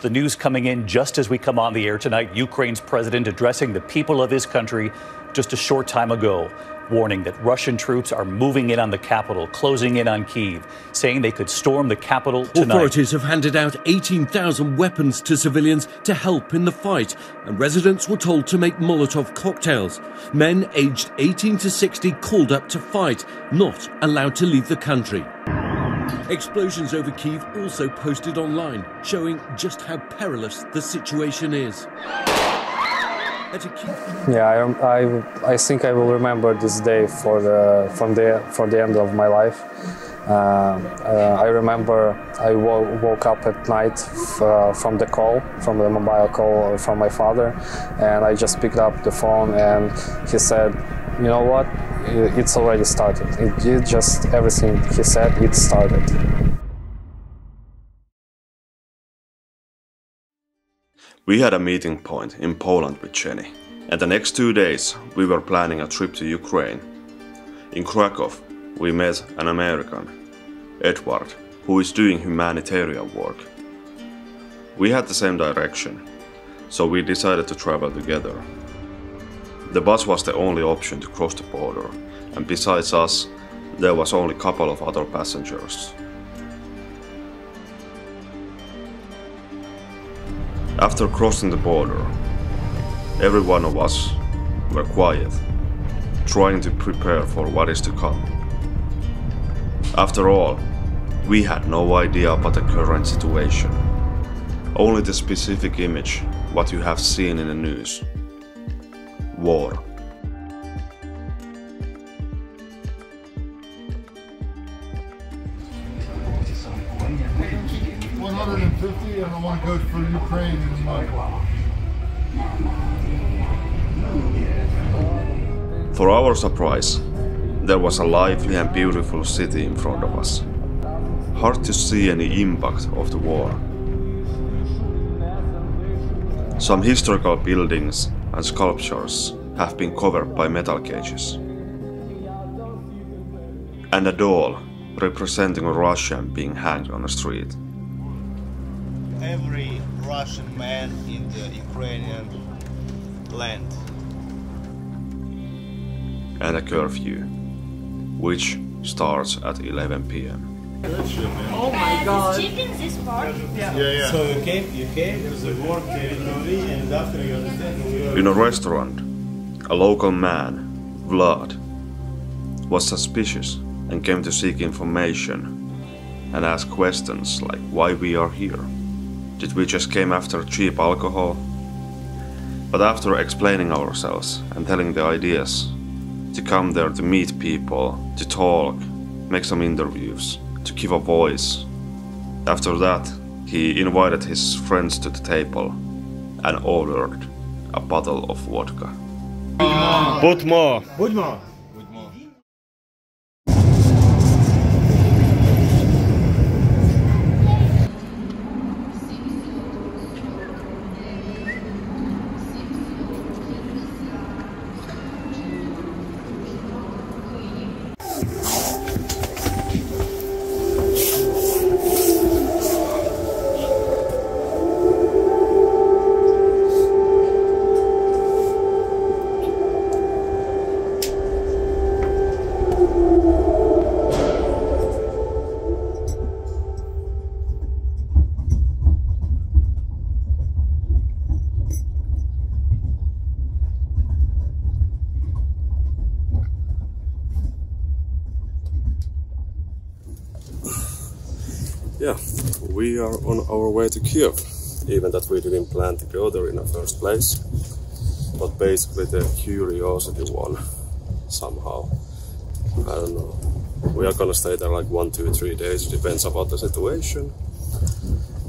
The news coming in just as we come on the air tonight. Ukraine's president addressing the people of his country just a short time ago, warning that Russian troops are moving in on the capital, closing in on Kyiv, saying they could storm the capital tonight. Authorities have handed out 18,000 weapons to civilians to help in the fight, and residents were told to make Molotov cocktails. Men aged 18 to 60 called up to fight, not allowed to leave the country. Explosions over Kyiv also posted online, showing just how perilous the situation is. Yeah, I think I will remember this day for the end of my life. I remember I woke up at night from the mobile call from my father, and I just picked up the phone and he said, "You know what? It's already started." It just everything he said, it started. We had a meeting point in Poland with Jenny, and the next 2 days we were planning a trip to Ukraine. In Krakow, we met an American, Edward, who is doing humanitarian work. We had the same direction, so we decided to travel together. The bus was the only option to cross the border, and besides us, there was only a couple of other passengers. After crossing the border, every one of us were quiet, trying to prepare for what is to come. After all, we had no idea about the current situation, only the specific image what you have seen in the news. War. 150 and the one goes for Ukraine in money. For our surprise, there was a lively and beautiful city in front of us. Hard to see any impact of the war. Some historical buildings and sculptures have been covered by metal cages. And a doll representing a Russian being hanged on a street. Every Russian man in the Ukrainian land. And a curfew, which starts at 11 p.m. Oh my God! Skipping this part? Yeah. So you came to the work and after you understand. In a restaurant, a local man, Vlad, was suspicious and came to seek information and ask questions like why we are here. Did we just came after cheap alcohol? But after explaining ourselves and telling the ideas, to come there to meet people, to talk, make some interviews, to give a voice. After that, he invited his friends to the table and ordered a bottle of vodka. Put more. Put more. Yeah, we are on our way to Kyiv, even that we didn't plan to go there in the first place. But basically the curiosity won somehow. I don't know. We are gonna stay there like 1, 2, 3 days, depends about the situation.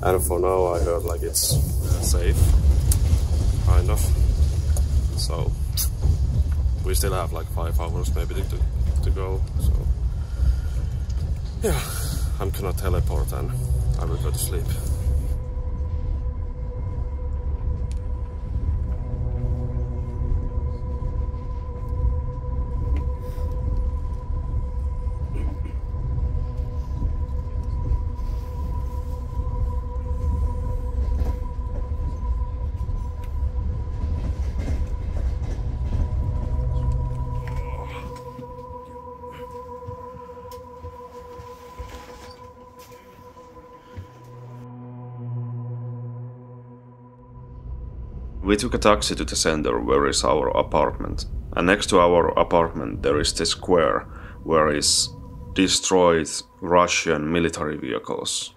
And for now I heard like it's safe, kind of. So we still have like 5 hours maybe to go, so yeah. I'm gonna teleport and I will go to sleep. We took a taxi to the center where is our apartment. And next to our apartment there is this square where is destroyed Russian military vehicles.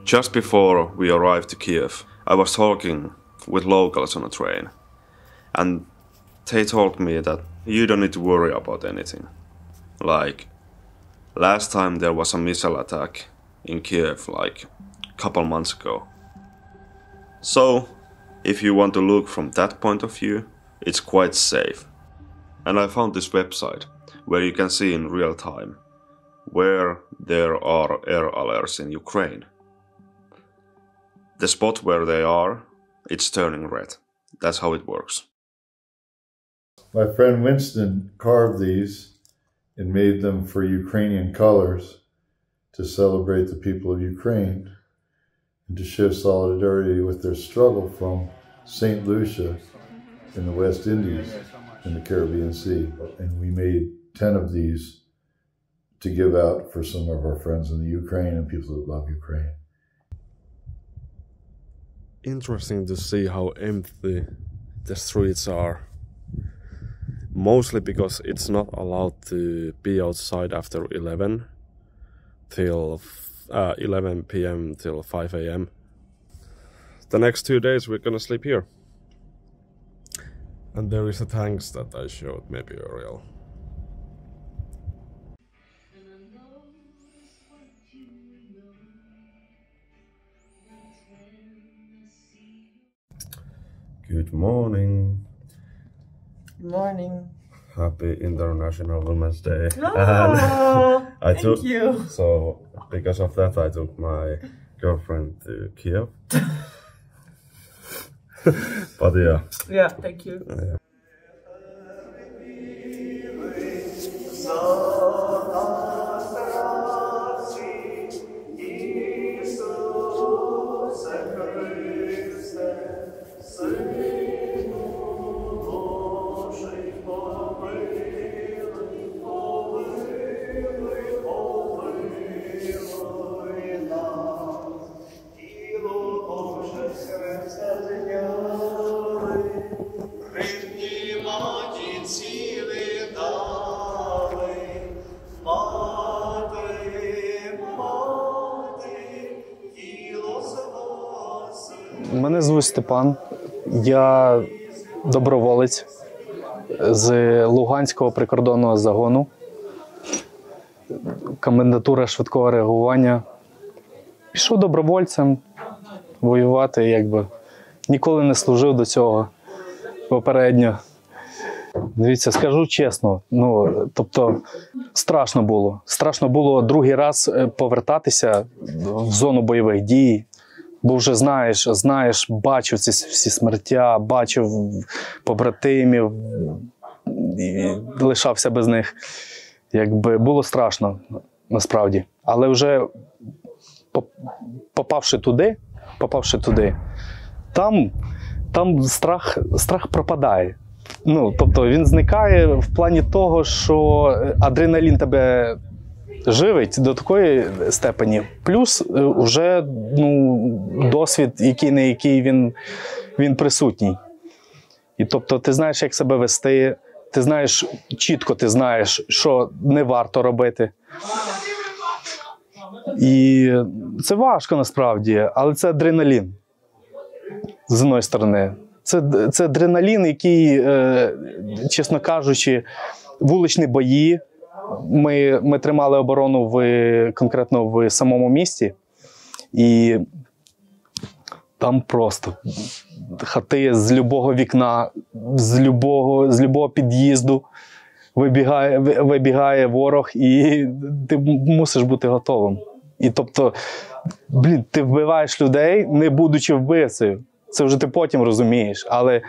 Just before we arrived to Kiev, I was talking with locals on a train. And they told me that you don't need to worry about anything. Like, last time there was a missile attack in Kiev like a couple months ago. So, if you want to look from that point of view, it's quite safe. And I found this website where you can see in real time where there are air alerts in Ukraine. The spot where they are, it's turning red. That's how it works. My friend Winston carved these and made them for Ukrainian colors to celebrate the people of Ukraine and to show solidarity with their struggle from St. Lucia in the West Indies in the Caribbean Sea. And we made 10 of these to give out for some of our friends in the Ukraine and people that love Ukraine. Interesting to see how empty the streets are. Mostly because it's not allowed to be outside after 11 p.m. till 5 a.m. The next 2 days we're gonna sleep here. And there is a tanks that I showed maybe earlier. Good morning. Good morning. Happy International Women's Day. Oh, thank you. So, because of that, I took my girlfriend to Kiev. But yeah. Yeah, thank you. Yeah. Мене звуть Степан, я доброволець з Луганського прикордонного загону, комендатура швидкого реагування. Пішов добровольцем воювати, якби. Ніколи не служив до цього попередньо. Дивіться, скажу чесно, тобто страшно було. Страшно було другий раз повертатися в зону бойових дій. Бо вже знаєш, бачив ці всі смертя, бачив побратимів, і лишався без них. Якби було страшно, насправді. Але вже попавши туди, там страх пропадає. Тобто він зникає в плані того, що адреналін тебе живить до такої степені. Плюс вже досвід, який на який він присутній. І тобто ти знаєш, як себе вести, ти знаєш, чітко ти знаєш, що не варто робити. І це важко насправді, але це адреналін, з одної сторони. Це адреналін, який, чесно кажучи, вуличні бої. Ми тримали оборону конкретно в самому місті, і там просто хати з любого вікна, з любого під'їзду вибігає ворог, і ти мусиш бути готовим. І тобто, ти вбиваєш людей, не будучи вбивцею. Це вже ти потім розумієш, але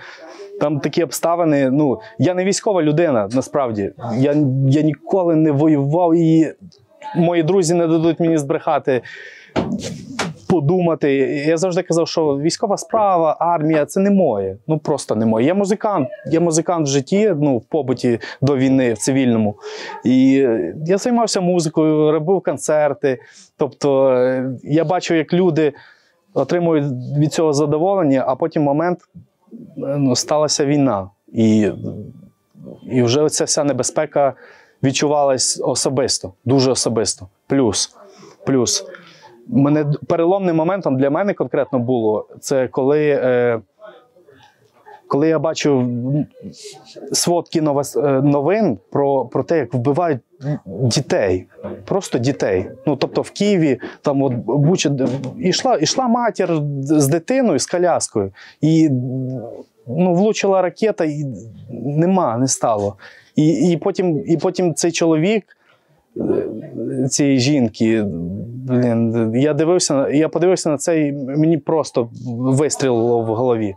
там такі обставини, я не військова людина, насправді. Я ніколи не воював, і мої друзі не дадуть мені збрехати, подумати. Я завжди казав, що військова справа, армія – це не моє. Просто не моє. Я музикант в житті, в побуті до війни, в цивільному. І я займався музикою, робив концерти. Тобто я бачив, як люди отримують від цього задоволення, а потім момент, сталася війна. І вже ця вся небезпека відчувалась особисто, дуже особисто. Плюс. Переломним моментом для мене конкретно було, це коли я бачив сводки новин про те, як вбивають дітей, просто дітей. Тобто в Києві там от Буча, ішла матір з дитиною, з коляскою, і влучила ракета, і не стало. І потім цей чоловік, цієї жінки, я подивився на це, і мені просто вистрілило в голові.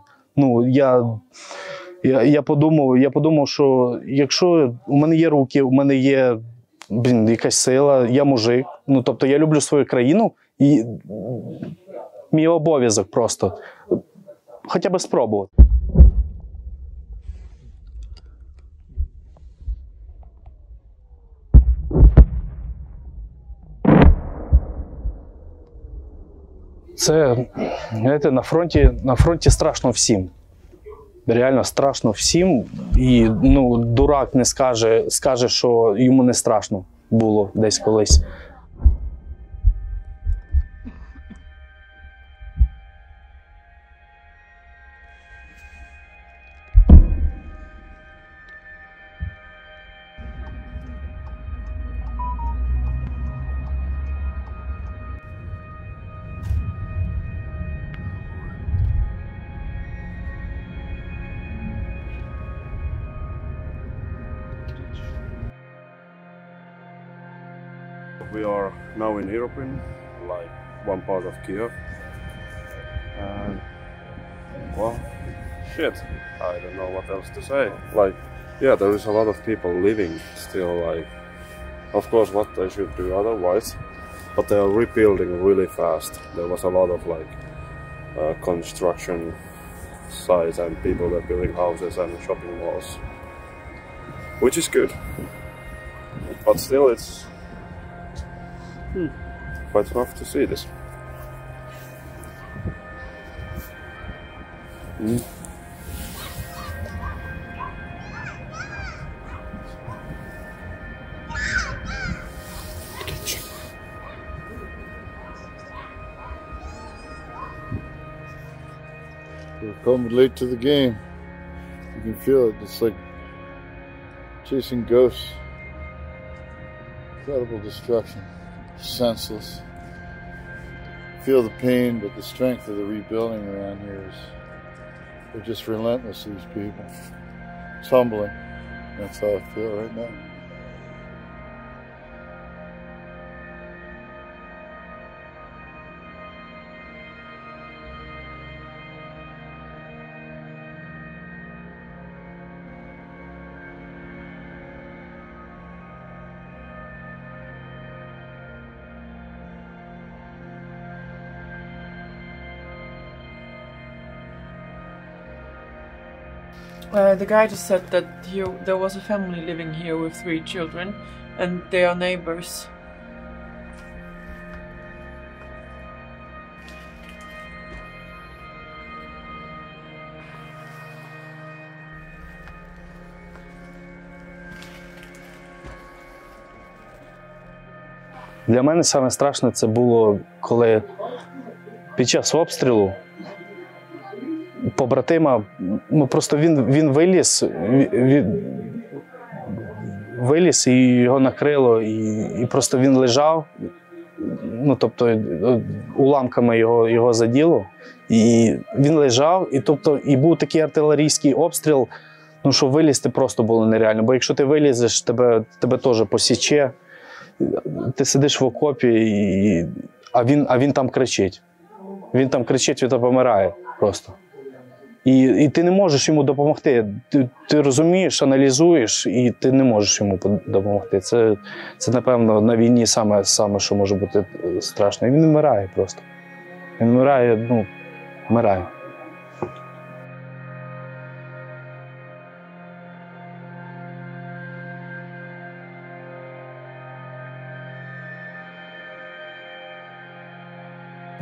Я подумав, що якщо у мене є руки, у мене є якась сила, я мужик, тобто я люблю свою країну, і мій обов'язок просто хоча б спробувати. Це, знаєте, на фронті страшно всім. Реально страшно всім. І дурак не скаже, що йому не страшно було десь колись. We are now in Irpin, like one part of Kiev. And well, shit, I don't know what else to say. Like, yeah, there is a lot of people living still, like, of course what they should do otherwise, but they are rebuilding really fast. There was a lot of construction sites and people were building houses and shopping malls, which is good. But still it's quite rough to see this. We're coming late to the game. You can feel it. It's like chasing ghosts. Incredible destruction. Senseless. Feel the pain, but the strength of the rebuilding around here they're just relentless, these people. It's humbling. That's how I feel right now. The guy just said that there was a family living here with 3 children, and they are neighbors. Для мене саме страшне це було, коли під час обстрілу побратима, просто він виліз і його накрило, і просто він лежав, тобто уламками його заділо, і він лежав, і був такий артилерійський обстріл, що вилізти просто було нереально, бо якщо ти вилізеш, тебе теж посіче, ти сидиш в окопі, а він там кричить. Він там кричить, він там помирає просто. І ти не можеш йому допомогти. Ти розумієш, аналізуєш, і ти не можеш йому допомогти. Це напевно, на війні саме, що може бути страшно. І він вмирає просто. Він вмирає, вмирає.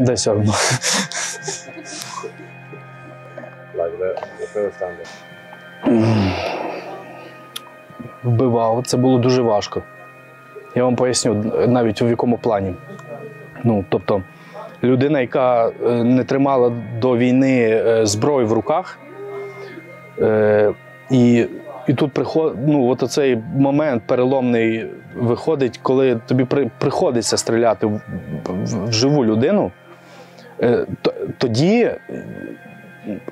Десь одно. Вбивав. Це було дуже важко. Я вам поясню, навіть у якому плані. Ну, тобто, людина, яка не тримала до війни зброю в руках, і тут от оцей момент переломний виходить, коли тобі приходиться стріляти в живу людину, тоді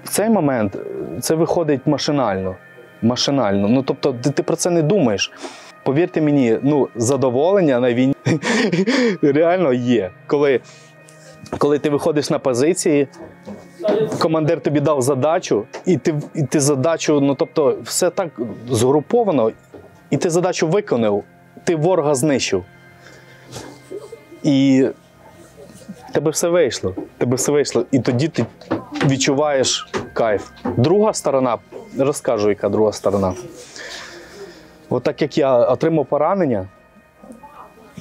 в цей момент це виходить машинально. Ну, тобто, ти про це не думаєш. Повірте мені, задоволення на війні реально є. Коли ти виходиш на позиції, командир тобі дав задачу, і ти задачу, тобто, все так згруповано, і ти задачу виконав, ти ворога знищив. І тебе все вийшло. І тоді ти відчуваєш кайф. Друга сторона, розкажу, яка друга сторона. От так як я отримав поранення,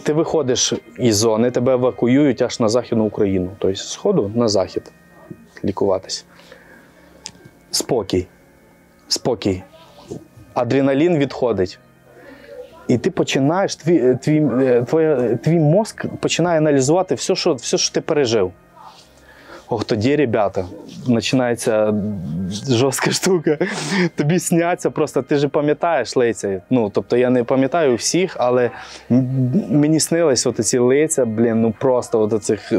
ти виходиш із зони, тебе евакуюють аж на Західну Україну. Тобто з Сходу на Захід лікуватись. Спокій. Адреналін відходить. І ти починаєш, твій мозк починає аналізувати все, що ти пережив. Тоді, ребята, починається жорстка штука. Тобі сняться просто, ти ж пам'ятаєш лиця. Тобто я не пам'ятаю всіх, але мені снились ці лиця, просто цих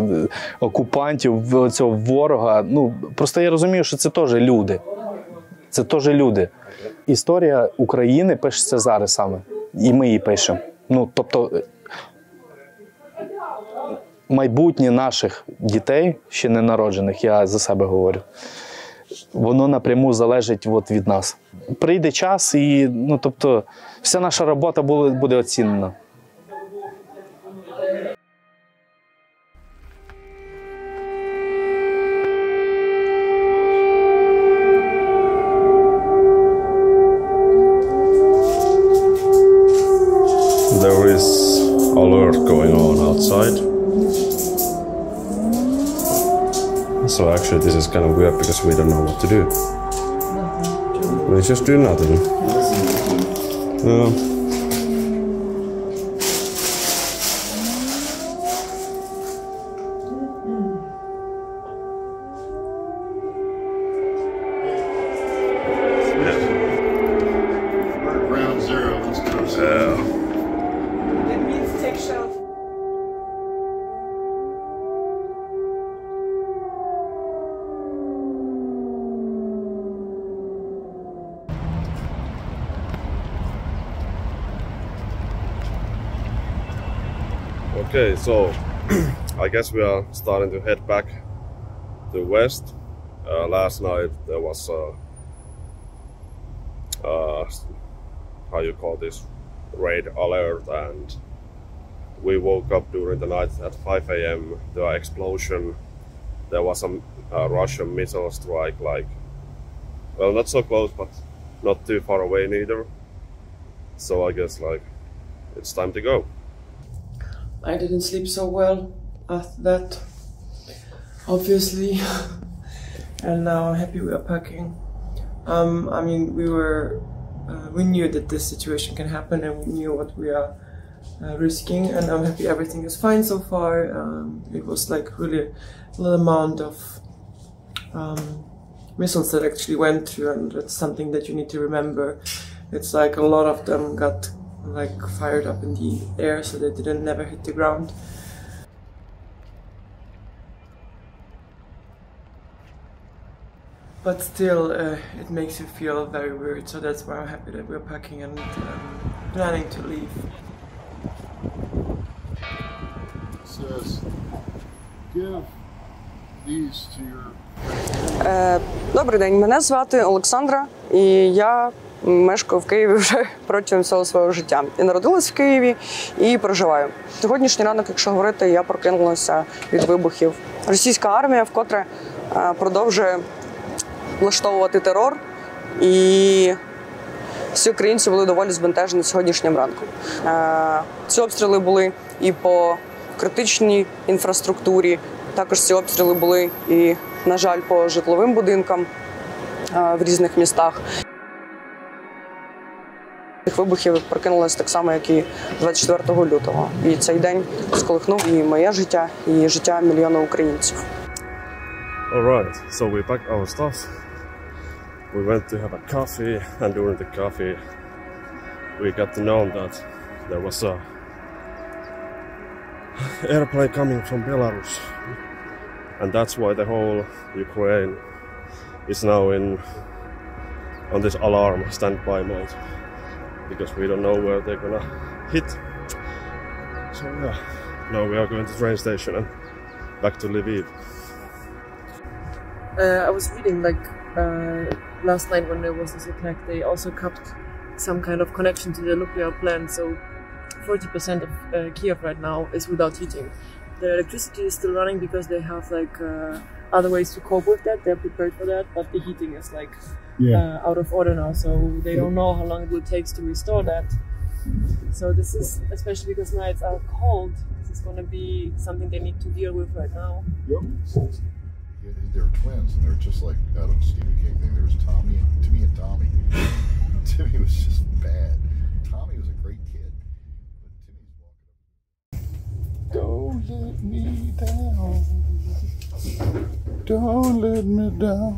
окупантів, цього ворога. Просто я розумію, що це теж люди. Історія України пишеться зараз саме. І ми її пишемо. Тобто, майбутнє наших дітей, ще не народжених, я за себе говорю, воно напряму залежить від нас. Прийде час і, тобто, вся наша робота буде оцінена. There is alert going on outside. So actually this is kind of weird because we don't know what to do. We just do nothing. We're at ground zero. Let's go. That means take shelter. Okay, so I guess we are starting to head back to west. Last night there was how you call this, raid alert, and we woke up during the night at 5 a.m. There was explosion. There was some Russian missile strike, well, not so close, but not too far away neither. So I guess it's time to go. I didn't sleep so well after that, obviously, and now I'm happy we are packing. I mean, we knew that this situation can happen, and we knew what we are risking, and I'm happy everything is fine so far. It was really a little amount of missiles that actually went through, and that's something that you need to remember. It's a lot of them got fired up in the air, so they didn't never hit the ground. But still, it makes you feel very weird, so that's why I'm happy that we're packing and planning to leave. It says, give these to your... Добрий день, мене звати Олександра, і я мешкаю в Києві вже протягом всього свого життя. І народилась в Києві, і проживаю. Сьогоднішній ранок, якщо говорити, я прокинулася від вибухів. Російська армія вкотре продовжує влаштовувати терор, і всі українці були доволі збентежені сьогоднішнім ранком. Ці обстріли були і по критичній інфраструктурі, Також ці обстріли були і, на жаль, по житловим будинкам в різних містах. Цих вибухів прокинулося так само, як і 24 лютого. І цей день сколихнув і моє життя, і життя мільйона українців. Alright, so we packed our stuff. We went to have a coffee, and during the coffee we got to know that there was a airplane coming from Belarus. And that's why the whole Ukraine is now on this alarm standby mode. Because we don't know where they're gonna hit. So yeah, now we are going to the train station and back to Lviv. I was reading last night when there was this attack, they also cut some kind of connection to the nuclear plant, so 40% of Kiev right now is without heating. The electricity is still running because they have other ways to cope with that, they're prepared for that, but the heating is out of order now, so they don't know how long it will take to restore that. So this is, especially because nights are cold, this is going to be something they need to deal with right now. Yep. They're twins, and they're just like out of the Stephen King thing. There was Timmy and Tommy. Timmy was just bad. Tommy was a great kid, but Timmy's walking up. Don't let me down. Don't let me down.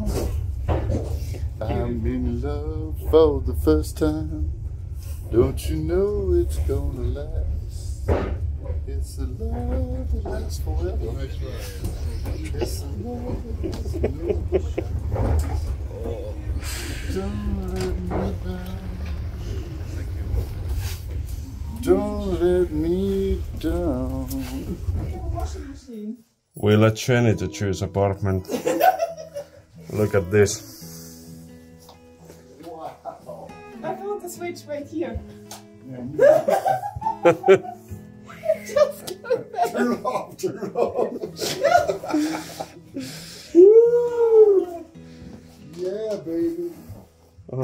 I'm in love for the first time. Don't you know it's gonna last? It's a love that lasts forever. It's a love that lasts forever. Don't let me down. Don't let me down. We let Jenny to choose apartment. Look at this. Wow. I found the switch right here. Turn it off, turn it off. Yeah, baby. On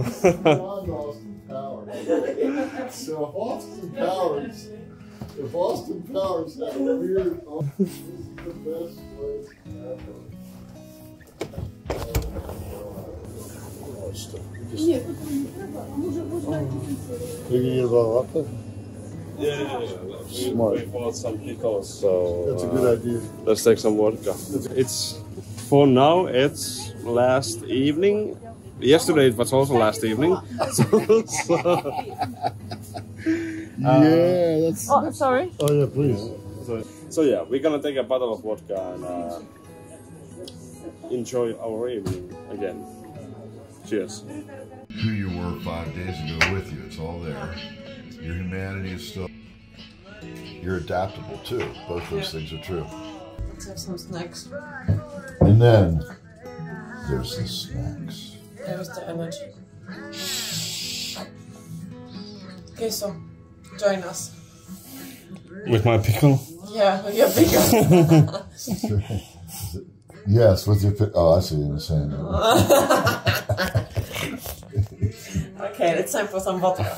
Austin Powers. So if Austin Powers had a weird, this is the best place ever. You can get about up there? Yeah. Smart. We bought some pickles, so That's a good idea. let's take some vodka. It's for now. It's last evening. Yesterday it was also last evening. Yeah, that's. Oh, sorry. Oh yeah, please. So yeah, we're gonna take a bottle of vodka and enjoy our evening again. Cheers. Who you were 5 days ago with you, it's all there. Your humanity is still. You're adaptable too. Both those things are true. Let's have some snacks. And then there's the snacks. There's the energy. Okay, so join us. With my pickle. Yeah, your bigger. Yes, with your. Oh, I see what you're saying. Okay, it's time for some vodka.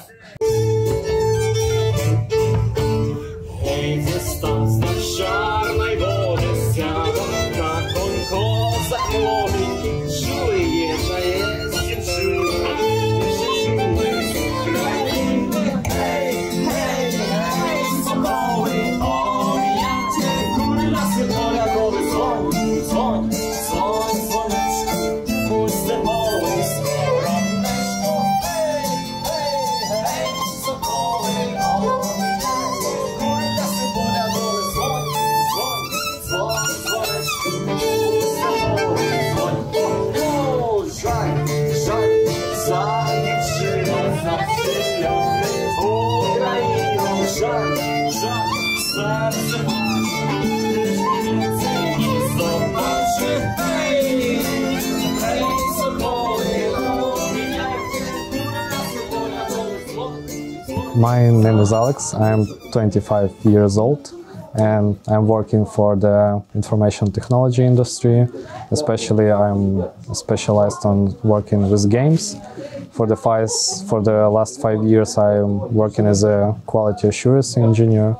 My name is Alex, I'm 25 years old and I'm working for the information technology industry. Especially I'm specialized on working with games. For the last 5 years I'm working as a quality assurance engineer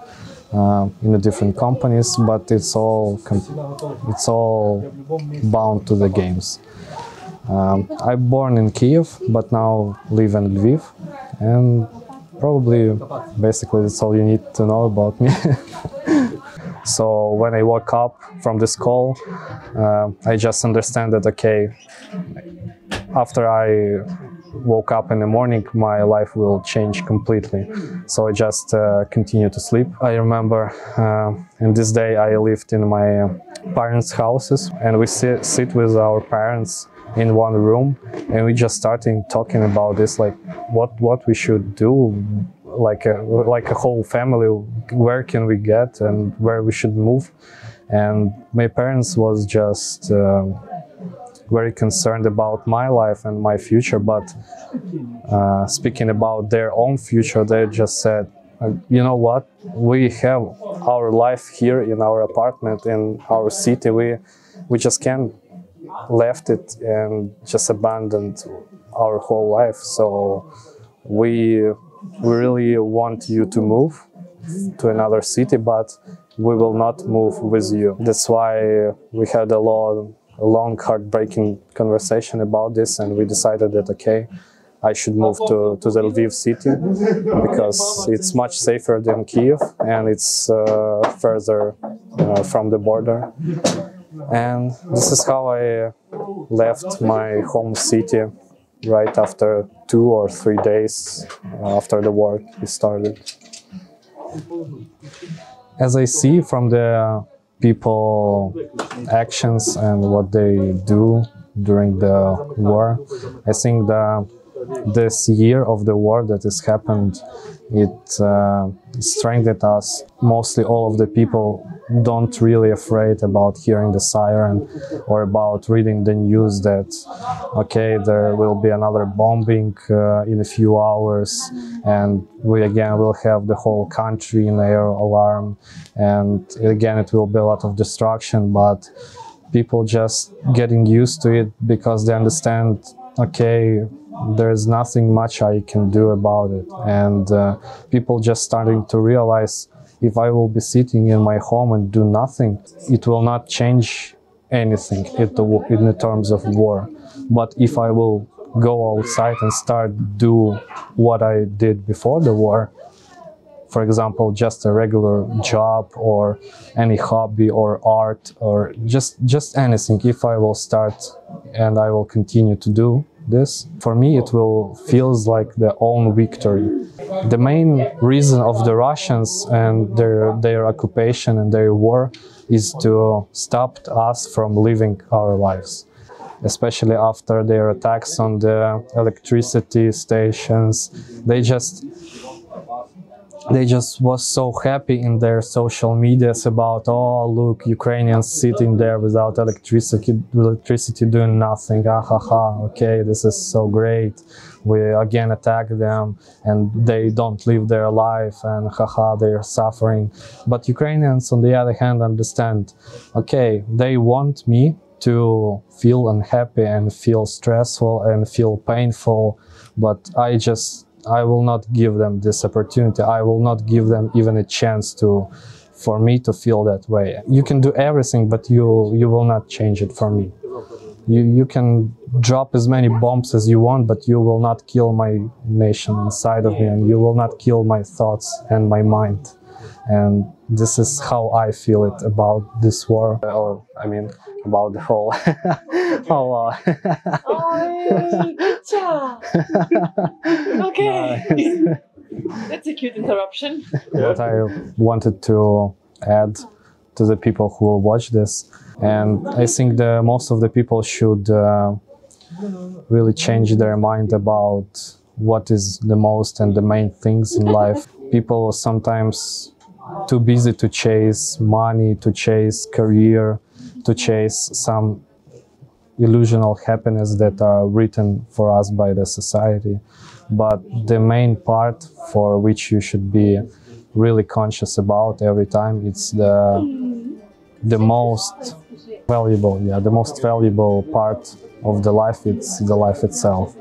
in the different companies, but it's all bound to the games. I'm born in Kiev, but now live in Lviv, and probably basically that's all you need to know about me. So when I woke up from this call, I just understand that, okay, after I woke up in the morning, my life will change completely. So I just continue to sleep. I remember in this day I lived in my parents' houses, and we sit with our parents in one room, and we just started talking about this, like what we should do, like a whole family, where can we get and where we should move. And my parents was just very concerned about my life and my future, but speaking about their own future, they just said, you know what, we have our life here in our apartment in our city, we just can't left it and just abandoned our whole life. So we really want you to move to another city, but we will not move with you. That's why we had a long heartbreaking conversation about this, and we decided that, okay, I should move to the Lviv city because it's much safer than Kiev, and it's further from the border. And this is how I left my home city right after 2 or 3 days after the war started. As I see from the people actions and what they do during the war, I think this year of the war that has happened, it strengthened us. Mostly all of the people don't really afraid about hearing the siren or about reading the news that, okay, there will be another bombing in a few hours, and we again will have the whole country in air alarm, and again it will be a lot of destruction. But people just getting used to it because they understand, okay, there's nothing much I can do about it. And people just starting to realize, if I will be sitting in my home and do nothing, it will not change anything in the terms of war. But if I will go outside and start do what I did before the war, for example, just a regular job or any hobby or art or just anything, if I will start and I will continue to do this, for me it will feels like their own victory. The main reason of the Russians and their occupation and their war is to stop us from living our lives, especially after their attacks on the electricity stations. They just was so happy in their social medias about, oh, look, Ukrainians sitting there without electricity doing nothing. Ah, ha, ha, okay, this is so great. We again attack them and they don't live their life, and haha, they're suffering. But Ukrainians, on the other hand, understand, okay, they want me to feel unhappy and feel stressful and feel painful, but I will not give them this opportunity. I will not give them even a chance for me to feel that way. You can do everything, but you will not change it for me. You can drop as many bombs as you want, but you will not kill my nation inside of me, and you will not kill my thoughts and my mind. And this is how I feel it about this war, or I mean, about the whole. Okay, that's a cute interruption. What I wanted to add to the people who will watch this, and I think that most of the people should really change their mind about what is the most and the main things in life. People are sometimes too busy to chase money, to chase career, to chase some illusional happiness that are written for us by the society. But the main part for which you should be really conscious about every time, it's the most valuable part of the life, it's the life itself.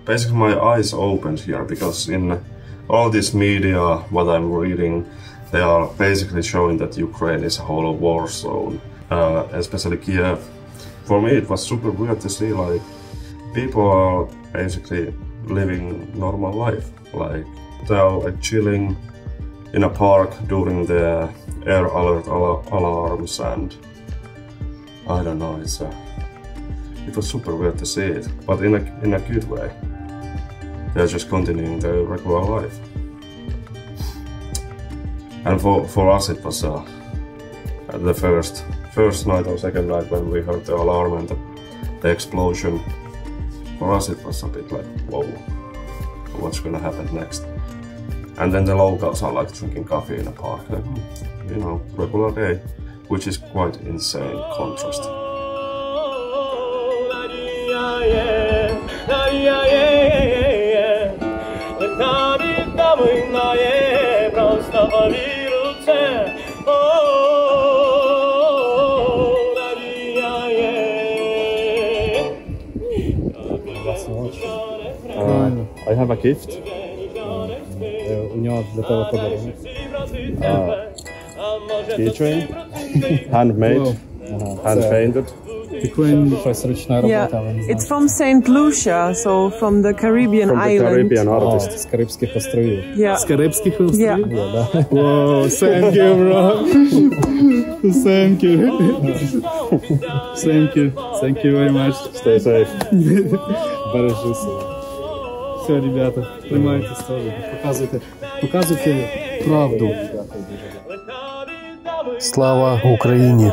basically my eyes opened here, because in all this media, what I'm reading, they are basically showing that Ukraine is a whole war zone, especially Kiev. For me, it was super weird to see like people are basically living normal life, like they are like chilling in a park during the air alert alarms, and I don't know, it was super weird to see it, but in a good way. They're just continuing their regular life. And for us it was the first night or second night when we heard the alarm and the explosion. For us it was a bit like, whoa, what's gonna happen next? And then the locals are like drinking coffee in a park, like, you know, regular day, which is quite insane contrast. I have a gift. Keychain, handmade, hand painted. Yeah, it's from St. Lucia, so from the Caribbean island. Caribbean artist. З Карибських островів. Yeah. З Карибських островів? Yeah. Wow, thank you, bro. Thank you. Thank you. Thank you very much. Stay safe. Бережи себе. Все, ребята, тримайтесь теж. Показуйте правду. Слава Україні!